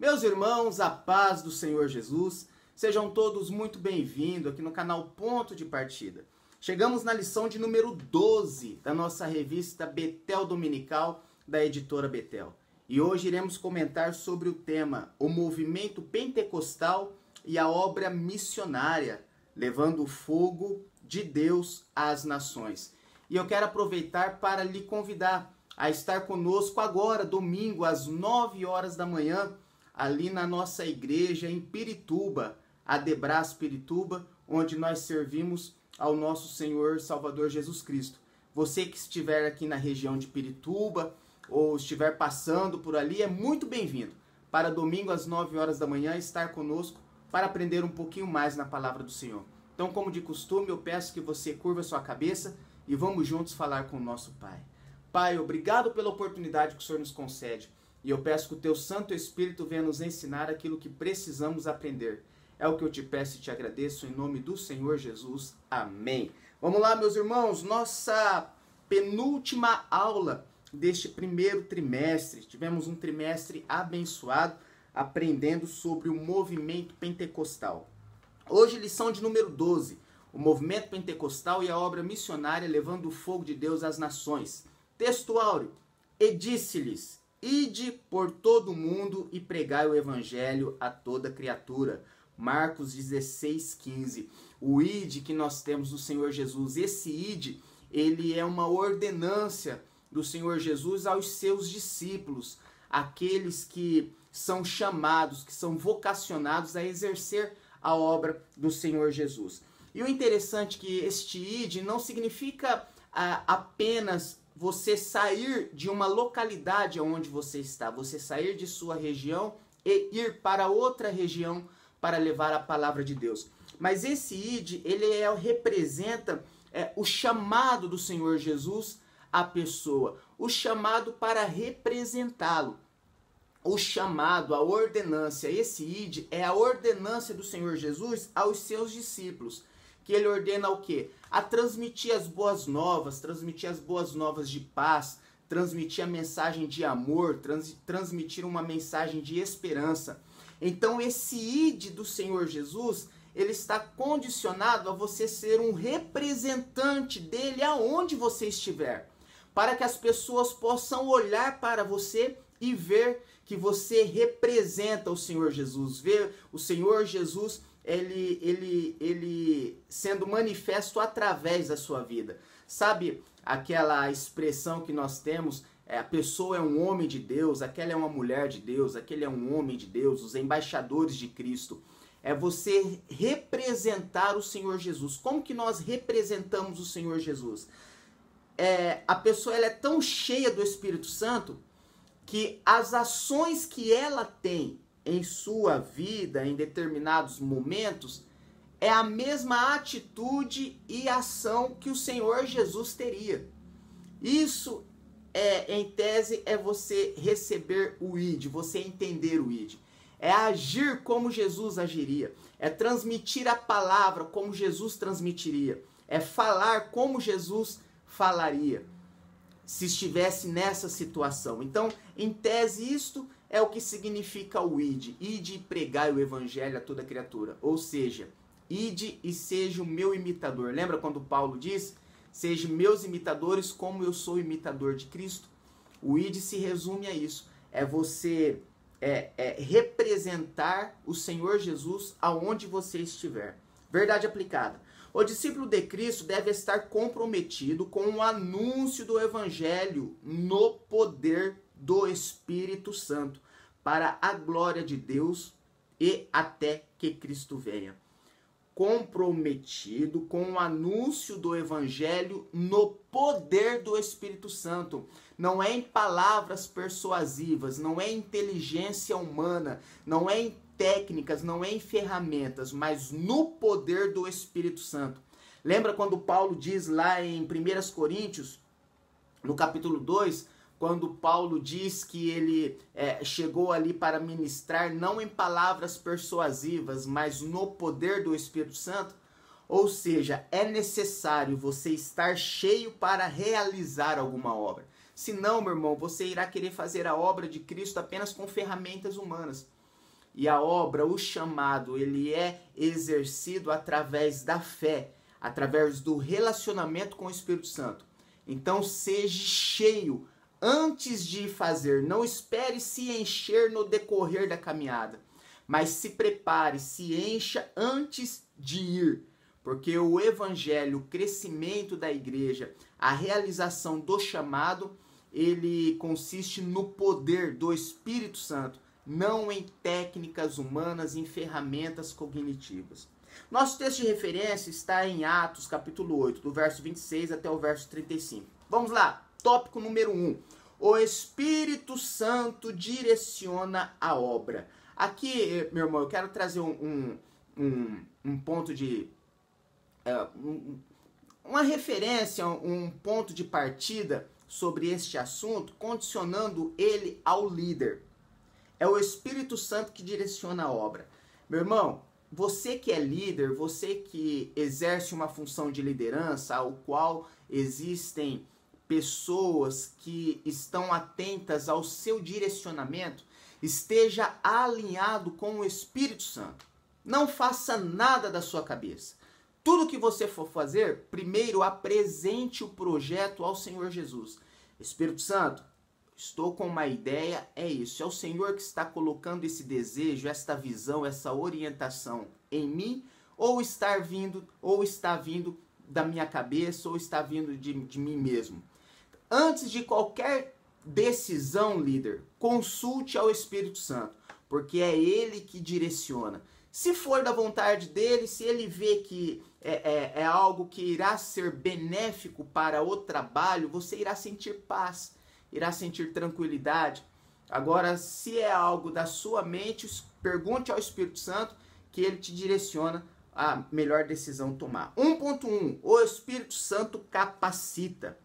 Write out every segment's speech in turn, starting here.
Meus irmãos, a paz do Senhor Jesus, sejam todos muito bem-vindos aqui no canal Ponto de Partida. Chegamos na lição de número 12 da nossa revista Betel Dominical, da editora Betel. E hoje iremos comentar sobre o tema O Movimento Pentecostal e a Obra Missionária, levando o fogo de Deus às nações. E eu quero aproveitar para lhe convidar a estar conosco agora, domingo, às 9 horas da manhã, ali na nossa igreja em Pirituba, Adebras Pirituba, onde nós servimos ao nosso Senhor Salvador Jesus Cristo. Você que estiver aqui na região de Pirituba ou estiver passando por ali, é muito bem-vindo para domingo às 9 horas da manhã estar conosco para aprender um pouquinho mais na palavra do Senhor. Então, como de costume, eu peço que você curva sua cabeça e vamos juntos falar com o nosso Pai. Pai, obrigado pela oportunidade que o Senhor nos concede. E eu peço que o Teu Santo Espírito venha nos ensinar aquilo que precisamos aprender. É o que eu te peço e te agradeço em nome do Senhor Jesus. Amém. Vamos lá, meus irmãos, nossa penúltima aula deste primeiro trimestre. Tivemos um trimestre abençoado, aprendendo sobre o movimento pentecostal. Hoje, lição de número 12. O movimento pentecostal e a obra missionária levando o fogo de Deus às nações. Texto áureo. E disse-lhes: Ide por todo o mundo e pregai o evangelho a toda criatura. Marcos 16:15. O ide que nós temos do Senhor Jesus, esse ide, ele é uma ordenância do Senhor Jesus aos seus discípulos, aqueles que são chamados, que são vocacionados a exercer a obra do Senhor Jesus. E o interessante é que este ide não significa apenas você sair de uma localidade onde você está, você sair de sua região e ir para outra região para levar a palavra de Deus. Mas esse ide, ele representa o chamado do Senhor Jesus à pessoa, o chamado para representá-lo, o chamado, a ordenância. Esse ide é a ordenância do Senhor Jesus aos seus discípulos, que ele ordena o quê? A transmitir as boas novas de paz, transmitir a mensagem de amor, transmitir uma mensagem de esperança. Então esse ide do Senhor Jesus, ele está condicionado a você ser um representante dele aonde você estiver, para que as pessoas possam olhar para você e ver que você representa o Senhor Jesus, ver o Senhor Jesus ele sendo manifesto através da sua vida. Sabe aquela expressão que nós temos, a pessoa é um homem de Deus, aquela é uma mulher de Deus, aquele é um homem de Deus, os embaixadores de Cristo. É você representar o Senhor Jesus. Como que nós representamos o Senhor Jesus? A pessoa ela é tão cheia do Espírito Santo que as ações que ela tem em sua vida, em determinados momentos, é a mesma atitude e ação que o Senhor Jesus teria. Isso, em tese, é você receber o ide, você entender o ide. É agir como Jesus agiria. É transmitir a palavra como Jesus transmitiria. É falar como Jesus falaria, se estivesse nessa situação. Então, em tese, isto é o que significa o ide. Ide e pregai o evangelho a toda criatura. Ou seja, ide e seja o meu imitador. Lembra quando Paulo diz: sejam meus imitadores como eu sou imitador de Cristo? O ide se resume a isso. É você representar o Senhor Jesus aonde você estiver. Verdade aplicada. O discípulo de Cristo deve estar comprometido com o anúncio do evangelho no poder do Espírito Santo, para a glória de Deus e até que Cristo venha. Comprometido com o anúncio do evangelho no poder do Espírito Santo. Não é em palavras persuasivas, não é em inteligência humana, não é em técnicas, não é em ferramentas, mas no poder do Espírito Santo. Lembra quando Paulo diz lá em 1 Coríntios, no capítulo 2, quando Paulo diz que ele chegou ali para ministrar não em palavras persuasivas, mas no poder do Espírito Santo? Ou seja, é necessário você estar cheio para realizar alguma obra. Senão, meu irmão, você irá querer fazer a obra de Cristo apenas com ferramentas humanas. e a obra, o chamado, ele é exercido através da fé, através do relacionamento com o Espírito Santo. Então seja cheio antes de fazer, não espere se encher no decorrer da caminhada, mas se prepare, se encha antes de ir, porque o evangelho, o crescimento da igreja, a realização do chamado, ele consiste no poder do Espírito Santo, não em técnicas humanas, em ferramentas cognitivas. Nosso texto de referência está em Atos, capítulo 8, do verso 26 até o verso 35. Vamos lá, tópico número 1. O Espírito Santo direciona a obra. Aqui, meu irmão, eu quero trazer um ponto de... uma referência, um ponto de partida sobre este assunto, condicionando ele ao líder. É o Espírito Santo que direciona a obra. Meu irmão, você que é líder, você que exerce uma função de liderança, ao qual existem pessoas que estão atentas ao seu direcionamento, esteja alinhado com o Espírito Santo. Não faça nada da sua cabeça. Tudo que você for fazer, primeiro apresente o projeto ao Senhor Jesus. Espírito Santo, estou com uma ideia, é isso. É o Senhor que está colocando esse desejo, esta visão, essa orientação em mim, ou está vindo da minha cabeça, ou está vindo de mim mesmo. Antes de qualquer decisão, líder, consulte ao Espírito Santo, porque é ele que direciona. Se for da vontade dele, se ele vê que é algo que irá ser benéfico para o trabalho, você irá sentir paz, irá sentir tranquilidade. Agora, se é algo da sua mente, pergunte ao Espírito Santo que ele te direciona a melhor decisão tomar. 1.1. O Espírito Santo capacita.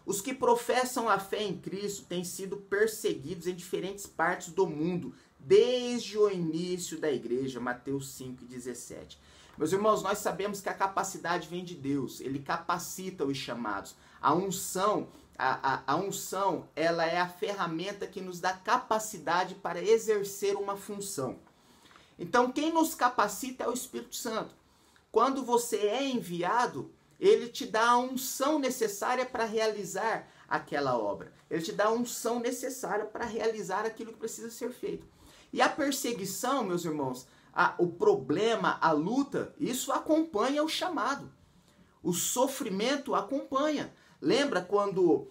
Os que professam a fé em Cristo têm sido perseguidos em diferentes partes do mundo, desde o início da igreja, Mateus 5,17. Meus irmãos, nós sabemos que a capacidade vem de Deus, ele capacita os chamados. A unção, ela é a ferramenta que nos dá capacidade para exercer uma função. Então, quem nos capacita é o Espírito Santo. Quando você é enviado, ele te dá a unção necessária para realizar aquela obra. Ele te dá a unção necessária para realizar aquilo que precisa ser feito. E a perseguição, meus irmãos, o problema, a luta, isso acompanha o chamado. O sofrimento acompanha. Lembra quando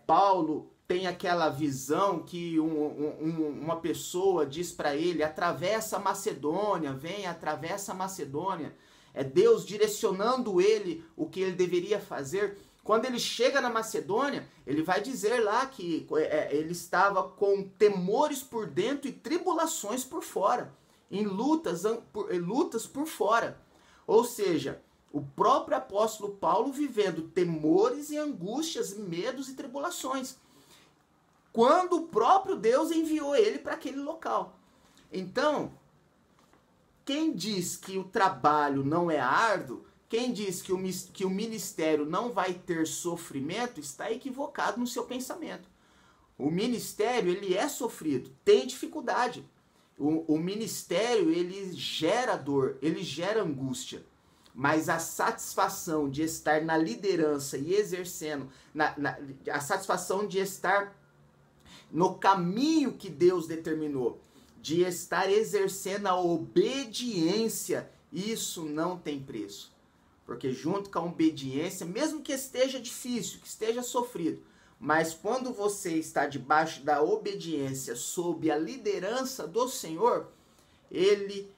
Paulo tem aquela visão que uma pessoa diz para ele, atravessa a Macedônia, vem, atravessa a Macedônia. É Deus direcionando ele o que ele deveria fazer. Quando ele chega na Macedônia, ele vai dizer lá que ele estava com temores por dentro e tribulações por fora, em lutas por fora. Ou seja, o próprio apóstolo Paulo vivendo temores e angústias, medos e tribulações, quando o próprio Deus enviou ele para aquele local. Então, quem diz que o trabalho não é árduo, quem diz que o ministério não vai ter sofrimento, está equivocado no seu pensamento. O ministério, ele é sofrido, tem dificuldade. O ministério, ele gera dor, ele gera angústia. Mas a satisfação de estar na liderança e exercendo, a satisfação de estar no caminho que Deus determinou, de estar exercendo a obediência, isso não tem preço. Porque junto com a obediência, mesmo que esteja difícil, que esteja sofrido, mas quando você está debaixo da obediência, sob a liderança do Senhor, ele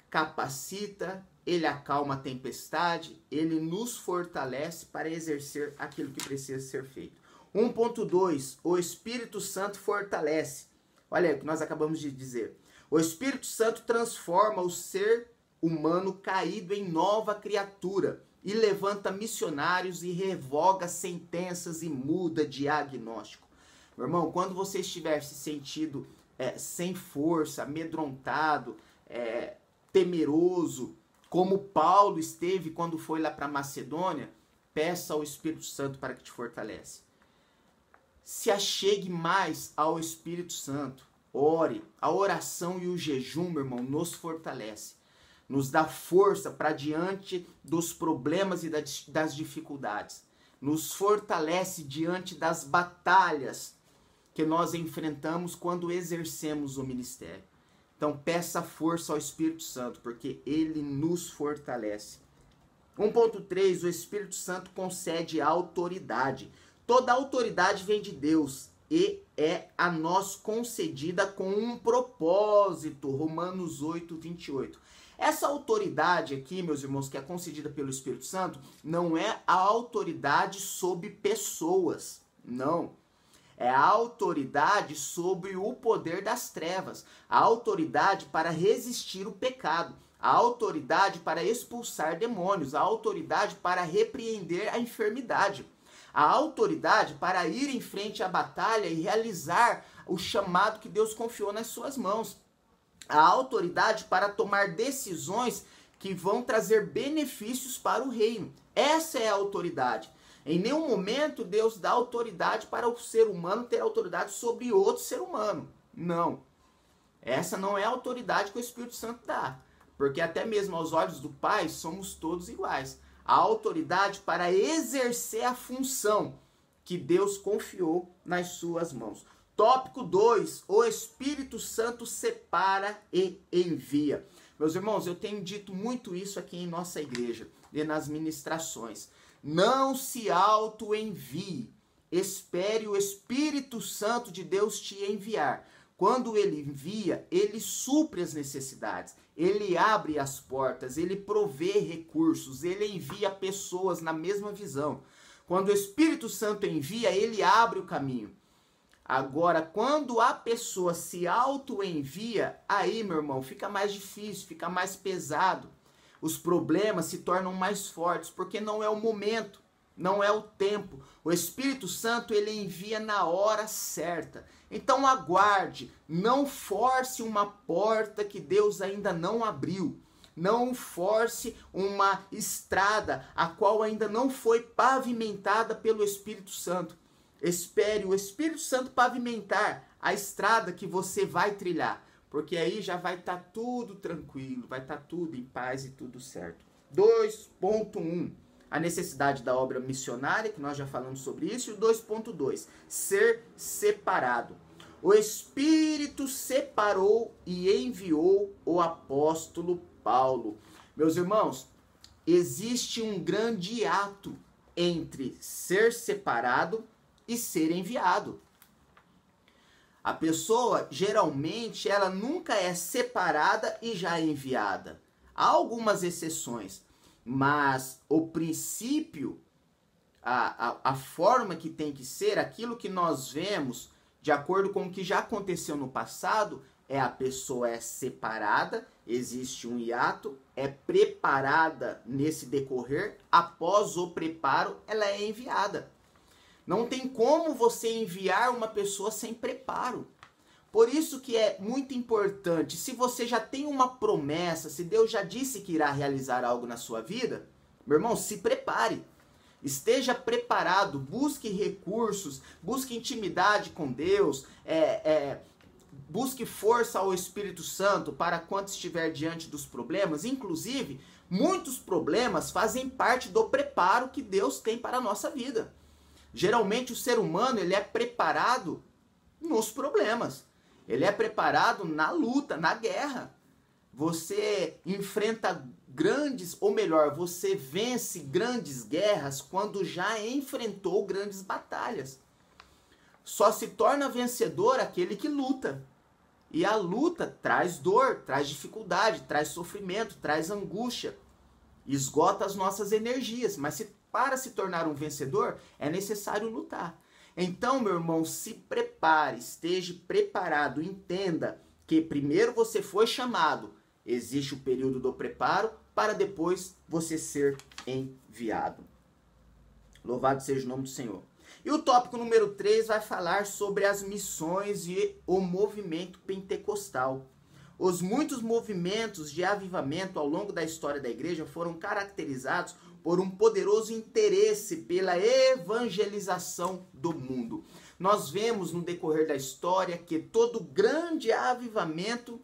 capacita, ele acalma a tempestade, ele nos fortalece para exercer aquilo que precisa ser feito. 1.2, o Espírito Santo fortalece. Olha aí o que nós acabamos de dizer. O Espírito Santo transforma o ser humano caído em nova criatura e levanta missionários e revoga sentenças e muda diagnóstico. Meu irmão, quando você estiver se sentindo sem força, amedrontado, temeroso, como Paulo esteve quando foi lá para Macedônia, peça ao Espírito Santo para que te fortaleça. Se achegue mais ao Espírito Santo. ore. A oração e o jejum, meu irmão, nos fortalece. Nos dá força para diante dos problemas e das dificuldades. Nos fortalece diante das batalhas que nós enfrentamos quando exercemos o ministério. Então peça força ao Espírito Santo, porque ele nos fortalece. 1.3, o Espírito Santo concede autoridade. Toda autoridade vem de Deus e é a nós concedida com um propósito. Romanos 8, 28. Essa autoridade aqui, meus irmãos, que é concedida pelo Espírito Santo, não é a autoridade sobre pessoas, não. É a autoridade sobre o poder das trevas, a autoridade para resistir o pecado, a autoridade para expulsar demônios, a autoridade para repreender a enfermidade, a autoridade para ir em frente à batalha e realizar o chamado que Deus confiou nas suas mãos, a autoridade para tomar decisões que vão trazer benefícios para o reino. Essa é a autoridade. Em nenhum momento Deus dá autoridade para o ser humano ter autoridade sobre outro ser humano. Não. Essa não é a autoridade que o Espírito Santo dá. Porque até mesmo aos olhos do Pai somos todos iguais. A autoridade para exercer a função que Deus confiou nas suas mãos. Tópico 2. O Espírito Santo separa e envia. Meus irmãos, eu tenho dito muito isso aqui em nossa igreja e nas ministrações. Não se auto-envie. Espere o Espírito Santo de Deus te enviar. Quando ele envia, ele supre as necessidades. Ele abre as portas, ele provê recursos, ele envia pessoas na mesma visão. Quando o Espírito Santo envia, ele abre o caminho. Agora, quando a pessoa se auto-envia, aí, meu irmão, fica mais difícil, fica mais pesado. Os problemas se tornam mais fortes, porque não é o momento, não é o tempo. O Espírito Santo, ele envia na hora certa. Então aguarde, não force uma porta que Deus ainda não abriu. Não force uma estrada a qual ainda não foi pavimentada pelo Espírito Santo. Espere o Espírito Santo pavimentar a estrada que você vai trilhar. Porque aí já vai estar tudo tranquilo, vai estar tudo em paz e tudo certo. 2.1, a necessidade da obra missionária, que nós já falamos sobre isso. E o 2.2, ser separado. O Espírito separou e enviou o apóstolo Paulo. Meus irmãos, existe um grande ato entre ser separado e ser enviado. A pessoa, geralmente, ela nunca é separada e já é enviada. Há algumas exceções, mas o princípio, a forma que tem que ser, aquilo que nós vemos, de acordo com o que já aconteceu no passado, é a pessoa é separada, existe um hiato, é preparada nesse decorrer, após o preparo, ela é enviada. Não tem como você enviar uma pessoa sem preparo. Por isso que é muito importante, se você já tem uma promessa, se Deus já disse que irá realizar algo na sua vida, meu irmão, se prepare. Esteja preparado, busque recursos, busque intimidade com Deus, busque força ao Espírito Santo para quando estiver diante dos problemas. Inclusive, muitos problemas fazem parte do preparo que Deus tem para a nossa vida. Geralmente o ser humano ele é preparado nos problemas. Ele é preparado na luta, na guerra. Você enfrenta grandes, ou melhor, você vence grandes guerras quando já enfrentou grandes batalhas. Só se torna vencedor aquele que luta. E a luta traz dor, traz dificuldade, traz sofrimento, traz angústia. Esgota as nossas energias, mas para se tornar um vencedor, é necessário lutar. Então, meu irmão, se prepare, esteja preparado, entenda que primeiro você foi chamado, existe o período do preparo, para depois você ser enviado. Louvado seja o nome do Senhor. E o tópico número 3 vai falar sobre as missões e o movimento pentecostal. Os muitos movimentos de avivamento ao longo da história da igreja foram caracterizados por um poderoso interesse pela evangelização do mundo. nós vemos no decorrer da história que todo grande avivamento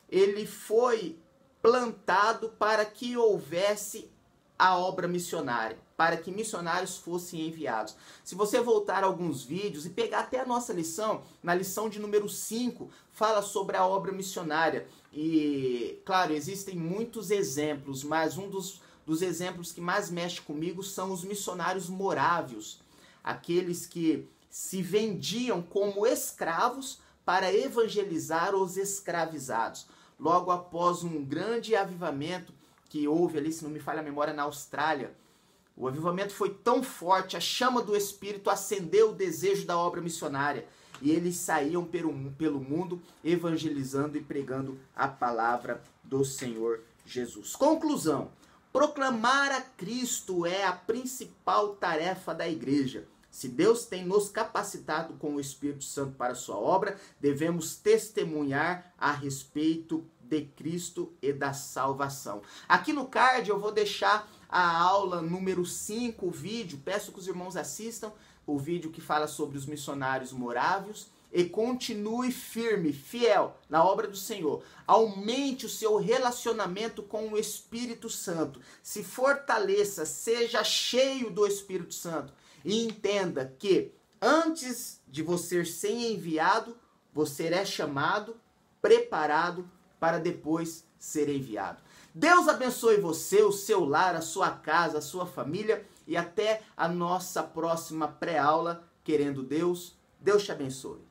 ele foi plantado para que houvesse a obra missionária, para que missionários fossem enviados. Se você voltar a alguns vídeos e pegar até a nossa lição, na lição de número 5, fala sobre a obra missionária. E, claro, existem muitos exemplos, mas um dos exemplos que mais mexe comigo são os missionários morávios, aqueles que se vendiam como escravos para evangelizar os escravizados. Logo após um grande avivamento que houve ali, se não me falha a memória, na Austrália, o avivamento foi tão forte, a chama do Espírito acendeu o desejo da obra missionária e eles saíam pelo mundo evangelizando e pregando a palavra do Senhor Jesus. Conclusão: proclamar a Cristo é a principal tarefa da igreja. Se Deus tem nos capacitado com o Espírito Santo para a sua obra, devemos testemunhar a respeito de Cristo e da salvação. Aqui no card eu vou deixar a aula número 5, o vídeo. Peço que os irmãos assistam o vídeo que fala sobre os missionários morávios e continue firme, fiel na obra do Senhor. Aumente o seu relacionamento com o Espírito Santo. Se fortaleça, seja cheio do Espírito Santo. E entenda que antes de você ser enviado, você é chamado, preparado para depois ser enviado. Deus abençoe você, o seu lar, a sua casa, a sua família e até a nossa próxima pré-aula. Querendo Deus, Deus te abençoe.